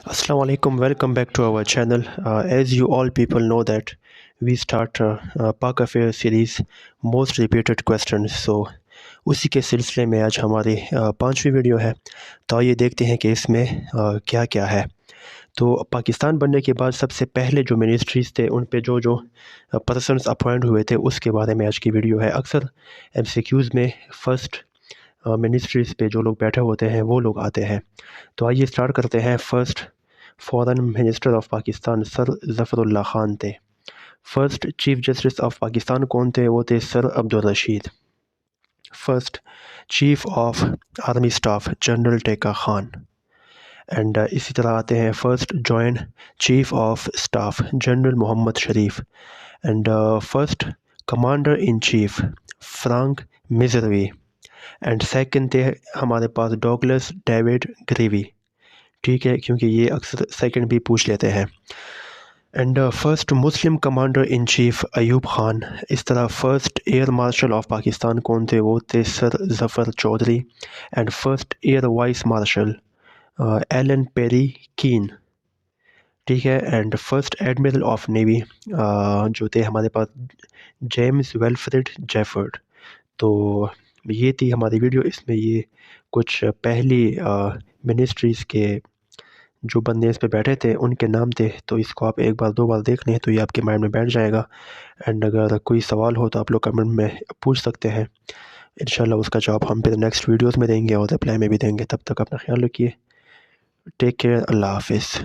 Assalamu alaikum, welcome back to our channel. As you all people know that we start Pak Affair series most repeated questions. So उसी के सिलसिले में आज हमारी पांचवी video है। तो आइए देखते हैं कि इसमें क्या क्या है। तो पाकिस्तान बनने के बाद सबसे पहले जो मिनिस्ट्रीज़ थे उन पे जो पर्सनस अपॉइंट हुए थे उसके बारे में आज की वीडियो है। अक्सर MCQs में फर्स्ट मिनिस्ट्रीज़ पे जो लोग बैठे होते हैं वो लोग आते हैं। तो आइए स्टार्ट करते हैं। First foreign minister of Pakistan sir Zafrullah Khan थे। First chief justice of Pakistan कौन थे? वो थे sir Abdul Rashid. First chief of army staff general Tikka Khan. And इसी तरह आते हैं first joint chief of staff general Mohammad Sharif. And first commander in chief Frank Messervy. And second थे हमारे पास डॉगलस डेविड ग्रीवी। ठीक है, क्योंकि ये अक्सर सेकंड भी पूछ लेते हैं। And first Muslim commander in chief Ayub Khan. इस तरह first air marshal of Pakistan कौन थे? वो थे sir Zafar Chaudhry. And first air vice marshal Allen Perry Keen. ठीक है। And first admiral of navy जो थे हमारे पास जेम्स वेल्फ्रेड जेफर्ड। तो ये थी हमारी वीडियो। इसमें ये कुछ पहली मिनिस्ट्रीज़ के जो बंदे इस पे बैठे थे उनके नाम थे। तो इसको आप एक बार दो बार देख लें तो ये आपके माइंड में बैठ जाएगा। एंड अगर कोई सवाल हो तो आप लोग कमेंट में पूछ सकते हैं। इंशाल्लाह उसका जवाब हम फिर नेक्स्ट वीडियोस में देंगे और रिप्लाई में भी देंगे। तब तक अपना ख्याल रखिए। Take care. अल्लाह हाफिज़।